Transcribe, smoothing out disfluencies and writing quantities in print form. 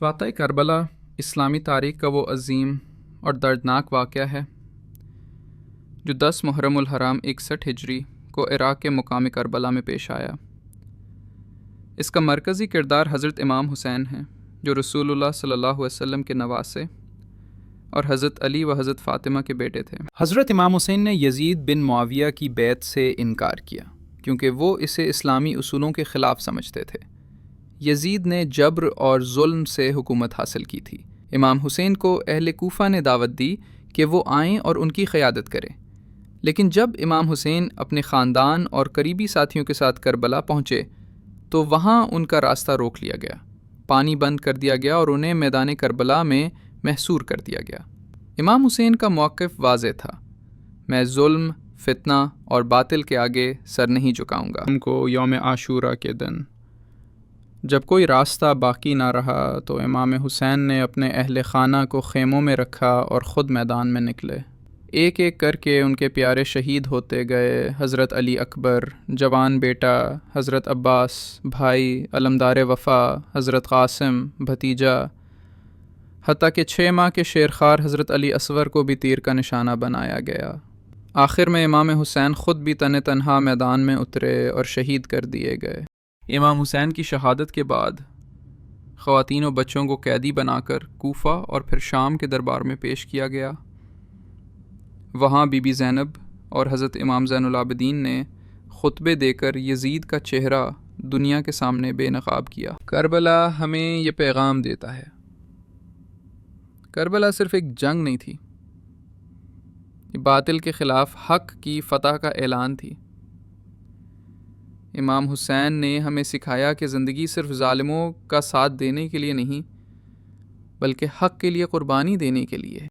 واقعہ کربلا اسلامی تاریخ کا وہ عظیم اور دردناک واقعہ ہے جو 10 محرم الحرام 61 ہجری کو عراق کے مقام کربلا میں پیش آیا۔ اس کا مرکزی کردار حضرت امام حسین ہیں جو رسول اللہ صلی اللہ علیہ وسلم کے نواسے اور حضرت علی و حضرت فاطمہ کے بیٹے تھے۔ حضرت امام حسین نے یزید بن معاویہ کی بیعت سے انکار کیا کیونکہ وہ اسے اسلامی اصولوں کے خلاف سمجھتے تھے۔ یزید نے جبر اور ظلم سے حکومت حاصل کی تھی۔ امام حسین کو اہل کوفہ نے دعوت دی کہ وہ آئیں اور ان کی قیادت کریں، لیکن جب امام حسین اپنے خاندان اور قریبی ساتھیوں کے ساتھ کربلا پہنچے تو وہاں ان کا راستہ روک لیا گیا، پانی بند کر دیا گیا اور انہیں میدان کربلا میں محصور کر دیا گیا۔ امام حسین کا موقف واضح تھا، میں ظلم، فتنہ اور باطل کے آگے سر نہیں جھکاؤں گا۔ ہم کو یوم عاشورہ کے دن جب کوئی راستہ باقی نہ رہا تو امام حسین نے اپنے اہل خانہ کو خیموں میں رکھا اور خود میدان میں نکلے۔ ایک ایک کر کے ان کے پیارے شہید ہوتے گئے، حضرت علی اکبر، جوان بیٹا حضرت عباس، بھائی علمدار وفا حضرت قاسم، بھتیجا، حتیٰ کہ 6 ماہ کے شیرخوار حضرت علی اصغر کو بھی تیر کا نشانہ بنایا گیا۔ آخر میں امام حسین خود بھی تنہا میدان میں اترے اور شہید کر دیے گئے۔ امام حسین کی شہادت کے بعد خواتین و بچوں کو قیدی بنا کر کوفہ اور پھر شام کے دربار میں پیش کیا گیا۔ وہاں بی بی زینب اور حضرت امام زین العابدین نے خطبے دے کر یزید کا چہرہ دنیا کے سامنے بے نقاب کیا۔ کربلا ہمیں یہ پیغام دیتا ہے، کربلا صرف ایک جنگ نہیں تھی، یہ باطل کے خلاف حق کی فتح کا اعلان تھی۔ امام حسین نے ہمیں سکھایا کہ زندگی صرف ظالموں کا ساتھ دینے کے لیے نہیں بلکہ حق کے لیے قربانی دینے کے لیے